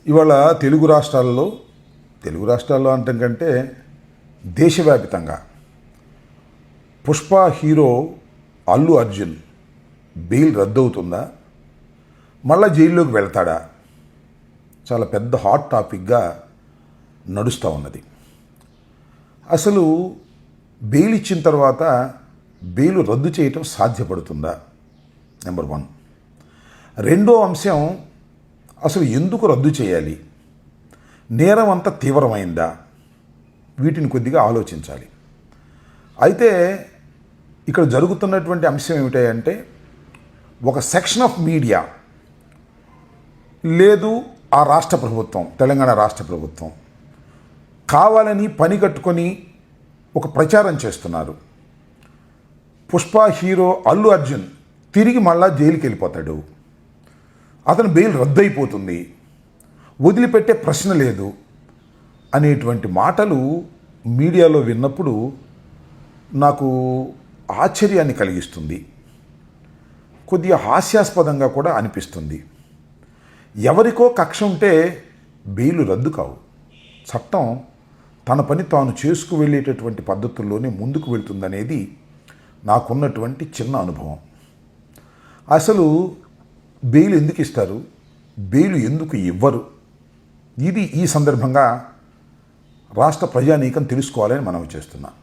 ఇవాళ తెలుగు రాష్ట్రాల్లో అంటాం కంటే దేశవ్యాపితంగా పుష్ప హీరో అల్లు అర్జున్ బెయిల్ రద్దవుతుందా, మళ్ళా జైల్లోకి వెళ్తాడా, చాలా పెద్ద హాట్ టాపిక్గా నడుస్తూ ఉన్నది. అసలు బెయిల్ ఇచ్చిన తర్వాత బెయిల్ రద్దు చేయటం సాధ్యపడుతుందా? నెంబర్ 1. రెండో అంశం, అసలు ఎందుకు రద్దు చేయాలి, నేరం అంత తీవ్రమైందా, వీటిని కొద్దిగా ఆలోచించాలి. అయితే ఇక్కడ జరుగుతున్నటువంటి అంశం ఏమిటంటే, ఒక సెక్షన్ ఆఫ్ మీడియా లేదు ఆ రాష్ట్ర ప్రభుత్వం, తెలంగాణ రాష్ట్ర ప్రభుత్వం కావాలని పని కట్టుకొని ఒక ప్రచారం చేస్తున్నారు. పుష్ప హీరో అల్లు అర్జున్ తిరిగి మళ్ళా జైలుకి వెళ్ళిపోతాడు, అతను బెయిల్ రద్దయిపోతుంది, వదిలిపెట్టే ప్రశ్న లేదు అనేటువంటి మాటలు మీడియాలో విన్నప్పుడు నాకు ఆశ్చర్యాన్ని కలిగిస్తుంది, కొద్దిగా హాస్యాస్పదంగా కూడా అనిపిస్తుంది. ఎవరికో కక్ష ఉంటే బెయిల్ రద్దు కావు. చట్టం తన పని తాను చేసుకు వెళ్ళేటటువంటి పద్ధతుల్లోనే ముందుకు వెళ్తుందనేది నాకున్నటువంటి చిన్న అనుభవం. అసలు బెయిల్ ఎందుకు ఇస్తారు, బెయిల్ ఎందుకు ఇవ్వరు, ఇది ఈ సందర్భంగా రాష్ట్ర ప్రజానీకం తెలుసుకోవాలని మనం చేస్తున్నాం.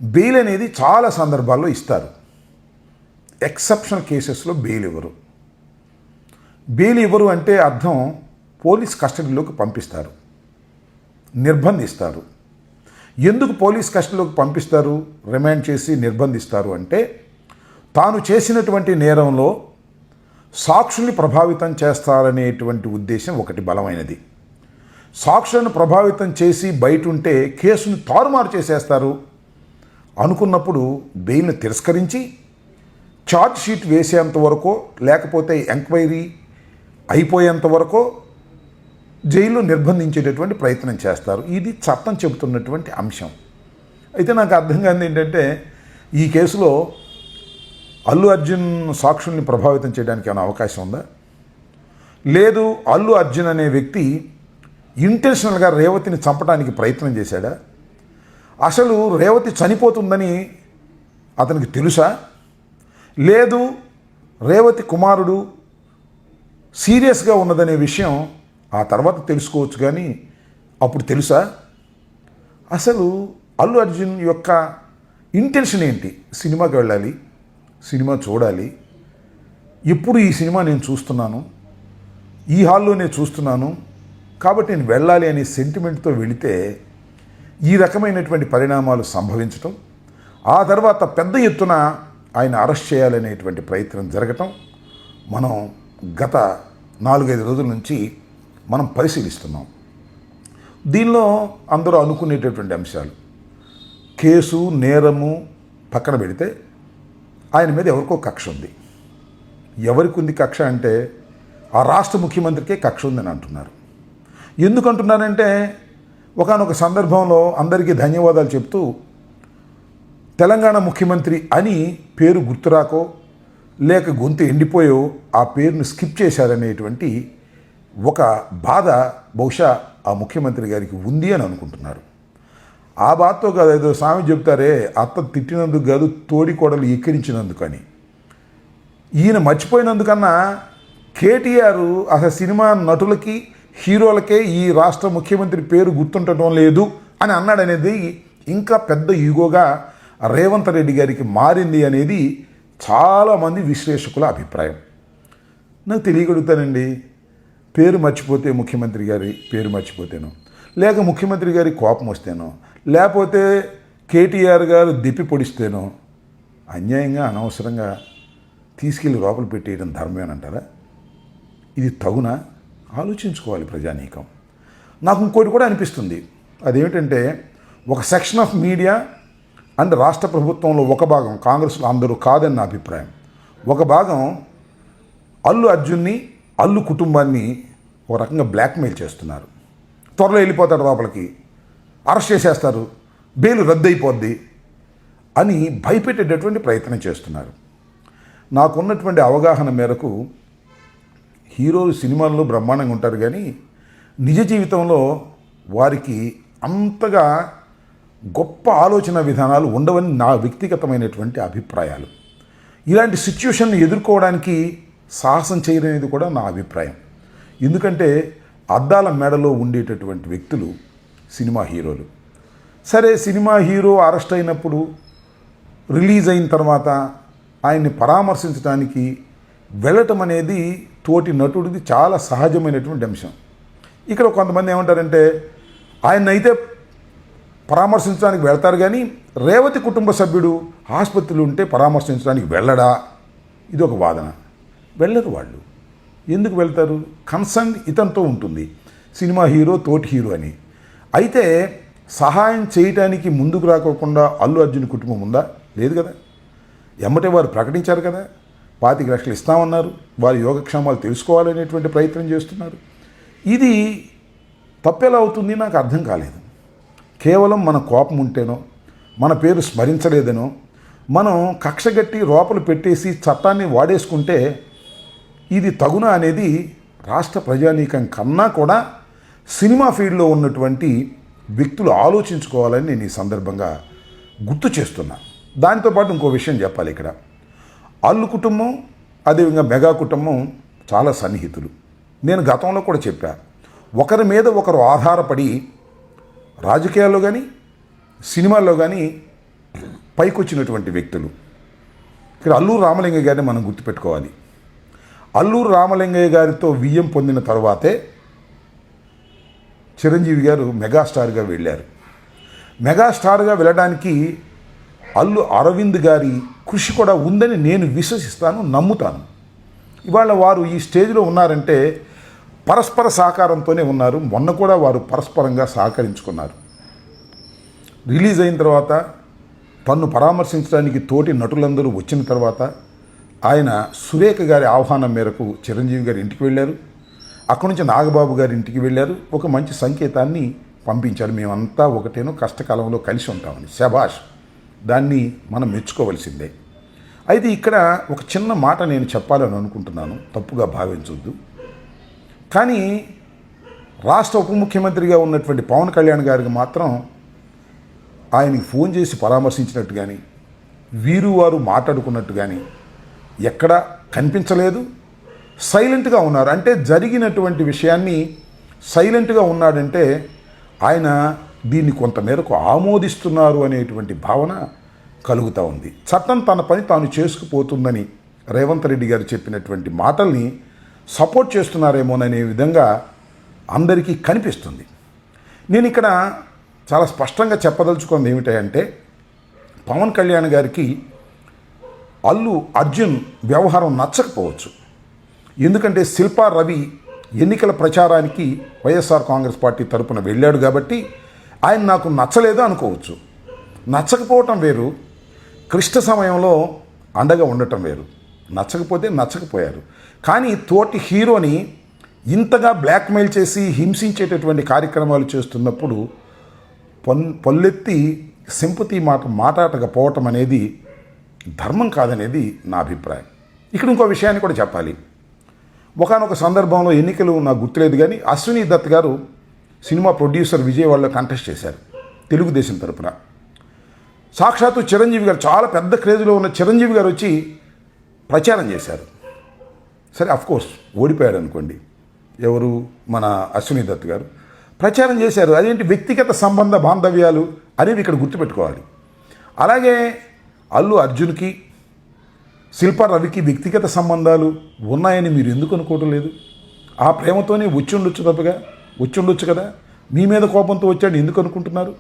బెయిల్ అనేది చాలా సందర్భాల్లో ఇస్తారు, ఎక్సెప్షనల్ కేసెస్లో బెయిల్ ఇవ్వరు. బెయిల్ ఇవ్వరు అంటే అర్థం పోలీస్ కస్టడీలోకి పంపిస్తారు, నిర్బంధిస్తారు. ఎందుకు పోలీస్ కస్టడీలోకి పంపిస్తారు, రిమాండ్ చేసి నిర్బంధిస్తారు అంటే, తాను చేసినటువంటి నేరంలో సాక్షుల్ని ప్రభావితం చేస్తారనేటువంటి ఉద్దేశం ఒకటి బలమైనది. సాక్షులను ప్రభావితం చేసి బయట ఉంటే కేసును తారుమారు చేసేస్తారు అనుకున్నప్పుడు బెయిల్ని తిరస్కరించి ఛార్జ్ షీట్ వేసేంత వరకు, లేకపోతే ఎంక్వైరీ అయిపోయేంత వరకు జైల్లో నిర్బంధించేటటువంటి ప్రయత్నం చేస్తారు. ఇది చట్టం చెబుతున్నటువంటి అంశం. అయితే నాకు అర్థం కానిది ఏంటంటే, ఈ కేసులో అల్లు అర్జున్ సాక్షుల్ని ప్రభావితం చేయడానికి ఏమైనా అవకాశం ఉందా? లేదు, అల్లు అర్జున్ అనే వ్యక్తి ఇంటెన్షనల్గా రేవతిని చంపడానికి ప్రయత్నం చేశాడా? అసలు రేవతి చనిపోతుందని అతనికి తెలుసా? లేదు, రేవతి కుమారుడు సీరియస్గా ఉన్నదనే విషయం ఆ తర్వాత తెలుసుకోవచ్చు, కానీ అప్పుడు తెలుసా? అసలు అల్లు అర్జున్ యొక్క ఇంటెన్షన్ ఏంటి? సినిమాకి వెళ్ళాలి, సినిమా చూడాలి, ఎప్పుడు ఈ సినిమా నేను చూస్తున్నాను, ఈ హాల్లోనే చూస్తున్నాను కాబట్టి నేను వెళ్ళాలి అనే సెంటిమెంట్తో వెళితే ఈ రకమైనటువంటి పరిణామాలు సంభవించటం, ఆ తర్వాత పెద్ద ఎత్తున ఆయన అరెస్ట్ చేయాలనేటువంటి ప్రయత్నం జరగటం మనం గత 4-5 రోజుల నుంచి మనం పరిశీలిస్తున్నాం. దీనిలో అందరూ అనుకునేటటువంటి అంశాలు, కేసు నేరము పక్కన పెడితే ఆయన మీద ఎవరికో కక్ష ఉంది. ఎవరికి ఉంది కక్ష అంటే, ఆ రాష్ట్ర ముఖ్యమంత్రికే కక్ష ఉందని అంటున్నారు. ఎందుకంటున్నారంటే, ఒకానొక సందర్భంలో అందరికీ ధన్యవాదాలు చెప్తూ తెలంగాణ ముఖ్యమంత్రి అని పేరు గుర్తురాకో లేక గొంతు ఎండిపోయో ఆ పేరును స్కిప్ చేశారనేటువంటి ఒక బాధ బహుశా ఆ ముఖ్యమంత్రి గారికి ఉంది అని అనుకుంటున్నారు. ఆ బాధతో కాదు, ఏదో సామెత చెప్తారే, అత్త తిట్టినందుకు కాదు తోడి కోడలు ఎక్కిరించినందుకు అని. ఈయన మర్చిపోయినందుకన్నా కేటీఆర్ అసలు సినిమా నటులకి హీరోలకే ఈ రాష్ట్ర ముఖ్యమంత్రి పేరు గుర్తుండటం లేదు అని అన్నాడనేది ఇంకా పెద్ద ఈగోగా రేవంత్ రెడ్డి గారికి మారింది అనేది చాలామంది విశ్లేషకుల అభిప్రాయం. నాకు తెలియగలుగుతానండి, పేరు మర్చిపోతే ముఖ్యమంత్రి గారి పేరు మర్చిపోతేనో, లేక ముఖ్యమంత్రి గారి కోపం వస్తేనో, లేకపోతే కేటీఆర్ గారు దిప్పి పొడిస్తేనో అన్యాయంగా అనవసరంగా తీసుకెళ్ళి లోపల పెట్టేయడం ధర్మమేనంటారా? ఇది తగునా? ఆలోచించుకోవాలి ప్రజానీకం. నాకు ఇంకోటి కూడా అనిపిస్తుంది, అదేమిటంటే, ఒక సెక్షన్ ఆఫ్ మీడియా అండ్ రాష్ట్ర ప్రభుత్వంలో ఒక భాగం, కాంగ్రెస్లో అందరూ కాదని నా అభిప్రాయం, ఒక భాగం అల్లు అర్జున్ని, అల్లు కుటుంబాన్ని ఒక రకంగా బ్లాక్మెయిల్ చేస్తున్నారు. త్వరలో వెళ్ళిపోతాడు లోపలికి, అరెస్ట్ చేసేస్తారు, బెయిల్ రద్దయిపోద్ది అని భయపెట్టేటటువంటి ప్రయత్నం చేస్తున్నారు. నాకున్నటువంటి అవగాహన మేరకు హీరోలు సినిమాల్లో బ్రహ్మాండంగా ఉంటారు, కానీ నిజ జీవితంలో వారికి అంతగా గొప్ప ఆలోచన విధానాలు ఉండవని నా వ్యక్తిగతమైనటువంటి అభిప్రాయాలు. ఇలాంటి సిచ్యువేషన్ని ఎదుర్కోవడానికి సాహసం చేయనేది కూడా నా అభిప్రాయం. ఎందుకంటే అద్దాల మెడలో ఉండేటటువంటి వ్యక్తులు సినిమా హీరోలు. సరే, సినిమా హీరో అరెస్ట్ అయినప్పుడు రిలీజ్ అయిన తర్వాత ఆయన్ని పరామర్శించడానికి వెళ్ళటం అనేది తోటి నటుడిది చాలా సహజమైనటువంటి అంశం. ఇక్కడ కొంతమంది ఏమంటారంటే ఆయన్నైతే పరామర్శించడానికి వెళ్తారు, కానీ రేవతి కుటుంబ సభ్యుడు ఆసుపత్రిలో ఉంటే పరామర్శించడానికి వెళ్ళడా? ఇది ఒక వాదన. వెళ్ళరు వాళ్ళు. ఎందుకు వెళ్తారు? కన్సర్న్ ఇతనితో ఉంటుంది, సినిమా హీరో తోటి హీరో అని. అయితే సహాయం చేయటానికి ముందుకు రాకోకుండా అల్లు అర్జున్ కుటుంబం ఉందా? లేదు కదా. ఎమ్మటే వారు ప్రకటించారు కదా, 25 లక్షలు ఇస్తామన్నారు. వారి యోగక్షేమాలు తెలుసుకోవాలనేటువంటి ప్రయత్నం చేస్తున్నారు. ఇది తప్పెలా అవుతుంది నాకు అర్థం కాలేదు. కేవలం మన కోపం ఉంటేనో, మన పేరు స్మరించలేదనో, మనం కక్షగట్టి లోపల పెట్టేసి చట్టాన్ని వాడేసుకుంటే ఇది తగునా అనేది రాష్ట్ర ప్రజానీకం కన్నా కూడా సినిమా ఫీల్డ్లో ఉన్నటువంటి వ్యక్తులు ఆలోచించుకోవాలని నేను ఈ సందర్భంగా గుర్తు చేస్తున్నా. దాంతోపాటు ఇంకో విషయం చెప్పాలి. ఇక్కడ అల్లు కుటుంబం, అదేవిధంగా మెగా కుటుంబం చాలా సన్నిహితులు. నేను గతంలో కూడా చెప్పా, ఒకరి మీద ఒకరు ఆధారపడి రాజకీయాల్లో కానీ సినిమాల్లో కానీ పైకొచ్చినటువంటి వ్యక్తులు. ఇక్కడ అల్లూరు రామలింగయ్య గారిని మనం గుర్తుపెట్టుకోవాలి. అల్లూరు రామలింగయ్య గారితో వియ్యం పొందిన తర్వాతే చిరంజీవి గారు మెగాస్టార్గా వెళ్ళారు. మెగాస్టార్గా వెళ్ళడానికి అల్లు అరవింద్ గారి కృషి కూడా ఉందని నేను విశ్వసిస్తాను, నమ్ముతాను. ఇవాళ వారు ఈ స్టేజ్లో ఉన్నారంటే పరస్పర సహకారంతోనే ఉన్నారు. మొన్న కూడా వారు పరస్పరంగా సహకరించుకున్నారు. రిలీజ్ అయిన తర్వాత తన్ను పరామర్శించడానికి తోటి నటులందరూ వచ్చిన తర్వాత ఆయన సురేఖ గారి ఆహ్వానం మేరకు చిరంజీవి గారి ఇంటికి వెళ్ళారు. అక్కడి నుంచి నాగబాబు గారి ఇంటికి వెళ్ళారు. ఒక మంచి సంకేతాన్ని పంపించారు, మేమంతా ఒకటేనో కష్టకాలంలో కలిసి ఉంటామని. శభాష్, దాన్ని మనం మెచ్చుకోవలసిందే. అయితే ఇక్కడ ఒక చిన్న మాట నేను చెప్పాలని అనుకుంటున్నాను, తప్పుగా భావించొద్దు. కానీ రాష్ట్ర ఉప ముఖ్యమంత్రిగా ఉన్నటువంటి పవన్ కళ్యాణ్ గారికి మాత్రం ఆయనకి ఫోన్ చేసి పరామర్శించినట్టు కానీ, వీరు వారు మాట్లాడుకున్నట్టు కానీ ఎక్కడా కనిపించలేదు. సైలెంట్గా ఉన్నారు. అంటే జరిగినటువంటి విషయాన్ని సైలెంట్గా ఉన్నాడంటే ఆయన దీన్ని కొంతమేరకు ఆమోదిస్తున్నారు అనేటువంటి భావన కలుగుతూ ఉంది. చట్టం తన పని తాను చేసుకుపోతుందని రేవంత్ రెడ్డి గారు చెప్పినటువంటి మాటల్ని సపోర్ట్ చేస్తున్నారేమోననే విధంగా అందరికీ కనిపిస్తుంది. నేను ఇక్కడ చాలా స్పష్టంగా చెప్పదలుచుకుంది ఏమిటంటే, పవన్ కళ్యాణ్ గారికి అల్లు అర్జున్ వ్యవహారం నచ్చకపోవచ్చు. ఎందుకంటే శిల్పా రవి ఎన్నికల ప్రచారానికి వైఎస్ఆర్ కాంగ్రెస్ పార్టీ తరపున వెళ్ళాడు కాబట్టి ఆయన నాకు నచ్చలేదు అనుకోవచ్చు. నచ్చకపోవటం వేరు, క్లిష్ట సమయంలో అండగా ఉండటం వేరు. నచ్చకపోతే నచ్చకపోయారు. కానీ తోటి హీరోని ఇంతగా బ్లాక్మెయిల్ చేసి హింసించేటటువంటి కార్యక్రమాలు చేస్తున్నప్పుడు పల్లెత్తి సింపతి మాట్లాడకపోవటం అనేది ధర్మం కాదనేది నా అభిప్రాయం. ఇక్కడ ఇంకో విషయాన్ని కూడా చెప్పాలి. ఒకానొక సందర్భంలో ఎన్నికలు నాకు గుర్తులేదు కానీ అశ్విని దత్ గారు సినిమా ప్రొడ్యూసర్ విజయవాడలో కంటెస్ట్ చేశారు తెలుగుదేశం తరపున. సాక్షాత్తు చిరంజీవి గారు, చాలా పెద్ద క్రేజ్లో ఉన్న చిరంజీవి గారు వచ్చి ప్రచారం చేశారు. సరే, అఫ్కోర్స్ ఓడిపోయాడు అనుకోండి, ఎవరు మన అశ్విని దత్ గారు ప్రచారం చేశారు. అదేంటి వ్యక్తిగత సంబంధ బాంధవ్యాలు అనేవి ఇక్కడ గుర్తుపెట్టుకోవాలి. అలాగే అల్లు అర్జున్కి శిల్పా రవికి వ్యక్తిగత సంబంధాలు ఉన్నాయని మీరు ఎందుకు అనుకోవటం లేదు? ఆ ప్రేమతోనే వచ్చుండొచ్చు కదా. మీ మీద కోపంతో వచ్చాడు ఎందుకు అనుకుంటున్నారు?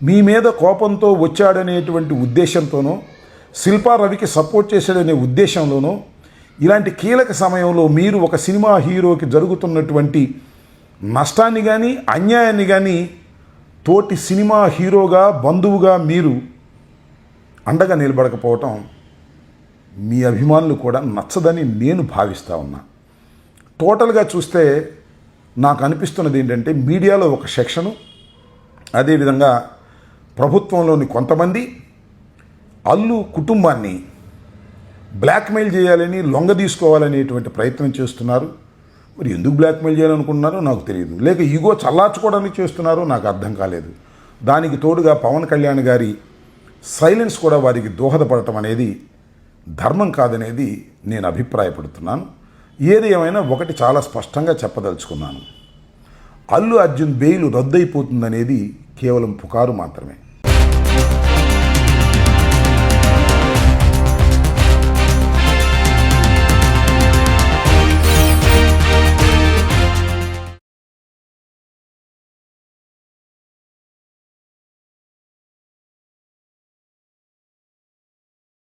మీ మీద కోపంతో వచ్చాడనేటువంటి ఉద్దేశంతోనో, శిల్పా రవికి సపోర్ట్ చేశాడనే ఉద్దేశంలోనో, ఇలాంటి కీలక సమయంలో మీరు ఒక సినిమా హీరోకి జరుగుతున్నటువంటి నష్టాన్ని కానీ అన్యాయాన్ని కానీ తోటి సినిమా హీరోగా బంధువుగా మీరు అండగా నిలబడకపోవటం మీ అభిమానులు కూడా నచ్చదని నేను భావిస్తూ ఉన్నా. టోటల్గా చూస్తే నాకు అనిపిస్తున్నది ఏంటంటే, మీడియాలో ఒక సెక్షను, అదేవిధంగా ప్రభుత్వంలోని కొంతమంది అల్లు కుటుంబాన్ని బ్లాక్మెయిల్ చేయాలని, లొంగ తీసుకోవాలనేటువంటి ప్రయత్నం చేస్తున్నారు. మరి ఎందుకు బ్లాక్మెయిల్ చేయాలనుకుంటున్నారో నాకు తెలియదు, లేక ఈగో చల్లార్చుకోవడానికి చేస్తున్నారో నాకు అర్థం కాలేదు. దానికి తోడుగా పవన్ కళ్యాణ్ గారి సైలెన్స్ కూడా వారికి దోహదపడటం అనేది ధర్మం కాదనేది నేను అభిప్రాయపడుతున్నాను. ఏది ఏమైనా ఒకటి చాలా స్పష్టంగా చెప్పదలుచుకున్నాను. అల్లు అర్జున్ బెయిల్ రద్దయిపోతుందనేది కేవలం పుకారు మాత్రమే.